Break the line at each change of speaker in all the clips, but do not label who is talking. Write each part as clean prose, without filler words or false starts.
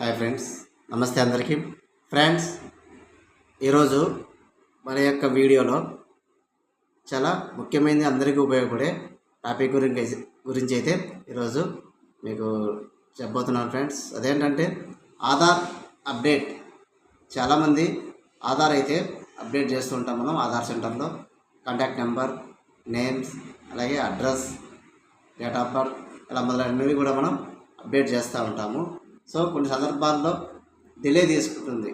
Hi friends, నమస్తే అందరికీ. Friends, ఈరోజు మన యొక్క వీడియోలో చాలా ముఖ్యమైనది, అందరికీ ఉపయోగపడే టాపిక్ గురించి అయితే ఈరోజు మీకు చెప్పబోతున్నాను ఫ్రెండ్స్. అదేంటంటే ఆధార్ అప్డేట్. చాలామంది ఆధార్ అయితే అప్డేట్ చేస్తూ ఉంటాం మనం ఆధార్ సెంటర్లో. కాంటాక్ట్ నెంబర్, నేమ్స్, అలాగే అడ్రస్, డేట్ ఆఫ్ బర్త్, ఇలా మొదలైనవి కూడా మనం అప్డేట్ చేస్తూ ఉంటాము. సో కొన్ని సందర్భాల్లో డిలే తీసుకుంటుంది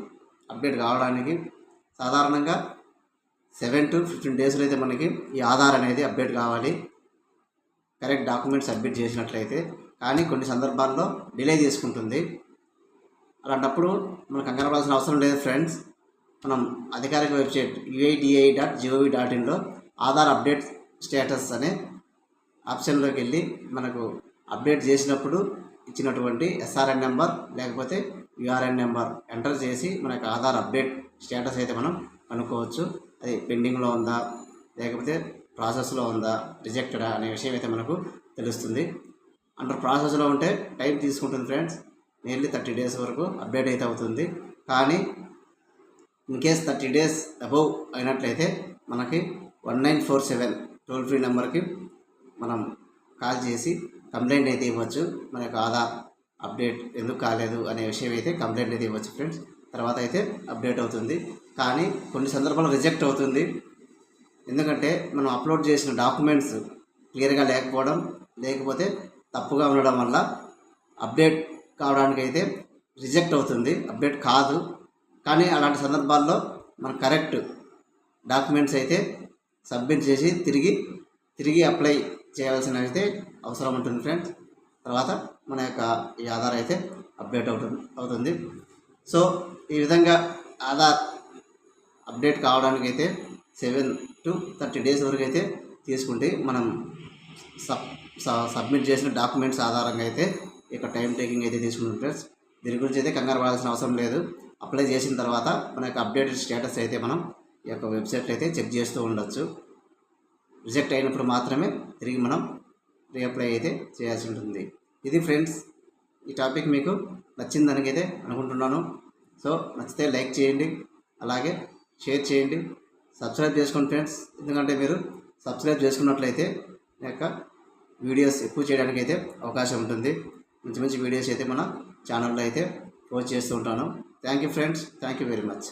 అప్డేట్ కావడానికి. సాధారణంగా 7 to 15 డేస్లో అయితే మనకి ఈ ఆధార్ అనేది అప్డేట్ కావాలి, కరెక్ట్ డాక్యుమెంట్ సబ్మిట్ చేసినట్లయితే. కానీ కొన్ని సందర్భాల్లో డిలే తీసుకుంటుంది. అలాంటప్పుడు మనం కంగారు పడాల్సిన అవసరం లేదు ఫ్రెండ్స్. మనం అధికారిక వెబ్సైట్ UIDAI.gov.inలో ఆధార్ అప్డేట్ స్టేటస్ అనే ఆప్షన్లోకి వెళ్ళి మనకు అప్డేట్ చేసినప్పుడు ఇచ్చినటువంటి SRN నెంబర్ లేకపోతే URN నెంబర్ ఎంటర్ చేసి మన యొక్క ఆధార్ అప్డేట్ స్టేటస్ అయితే మనం కనుక్కోవచ్చు. అది పెండింగ్లో ఉందా, లేకపోతే ప్రాసెస్లో ఉందా, రిజెక్టెడా అనే విషయం అయితే మనకు తెలుస్తుంది. అండర్ ప్రాసెస్లో ఉంటే టైం తీసుకుంటుంది ఫ్రెండ్స్. నియర్లీ 30 డేస్ వరకు అప్డేట్ అయితే అవుతుంది. కానీ ఇన్ కేస్ 30 డేస్ అబౌవ్ అయినట్లయితే మనకి 1947 టోల్ ఫ్రీ నెంబర్కి మనం కాల్ చేసి కంప్లైంట్ అయితే ఇవ్వచ్చు. మన యొక్క ఆధార్ అప్డేట్ ఎందుకు కాలేదు అనే విషయం అయితే కంప్లైంట్ అయితే ఇవ్వచ్చు ఫ్రెండ్స్. తర్వాత అయితే అప్డేట్ అవుతుంది. కానీ కొన్ని సందర్భాల్లో రిజెక్ట్ అవుతుంది. ఎందుకంటే మనం అప్లోడ్ చేసిన డాక్యుమెంట్స్ క్లియర్గా లేకపోవడం, లేకపోతే తప్పుగా ఉండడం వల్ల అప్డేట్ కావడానికి అయితే రిజెక్ట్ అవుతుంది, అప్డేట్ కాదు. కానీ అలాంటి సందర్భాల్లో మనం కరెక్ట్ డాక్యుమెంట్స్ అయితే సబ్మిట్ చేసి తిరిగి అప్లై చేయాల్సిన అయితే అవసరం ఉంటుంది ఫ్రెండ్స్. తర్వాత మన యొక్క ఈ ఆధార్ అయితే అప్డేట్ అవుతుంది. సో ఈ విధంగా ఆధార్ అప్డేట్ కావడానికి అయితే 7 to 30 డేస్ వరకు అయితే తీసుకుంటే మనం సబ్మిట్ చేసిన డాక్యుమెంట్స్ ఆధారంగా అయితే ఇక టైం టేకింగ్ అయితే తీసుకుంటుంది ఫ్రెండ్స్. దీని గురించి అయితే కంగారు పడాల్సిన అవసరం లేదు. అప్లై చేసిన తర్వాత మన యొక్క అప్డేటెడ్ స్టేటస్ అయితే మనం ఈ యొక్క వెబ్సైట్లో అయితే చెక్ చేస్తూ ఉండొచ్చు. రిజెక్ట్ అయినప్పుడు మాత్రమే తిరిగి మనం రీఅప్లై అయితే చేయాల్సి ఉంటుంది. ఇది ఫ్రెండ్స్, ఈ టాపిక్ మీకు నచ్చిందనికైతే అనుకుంటున్నాను. సో నచ్చితే లైక్ చేయండి, అలాగే షేర్ చేయండి, సబ్స్క్రైబ్ చేసుకోండి ఫ్రెండ్స్. ఎందుకంటే మీరు సబ్స్క్రైబ్ చేసుకున్నట్లయితే మీ యొక్క వీడియోస్ ఎక్కువ చేయడానికి అయితే అవకాశం ఉంటుంది. మంచి వీడియోస్ అయితే మన ఛానల్లో అయితే పోస్ట్ చేస్తూ ఉంటాను. Thank you friends, thank you very much.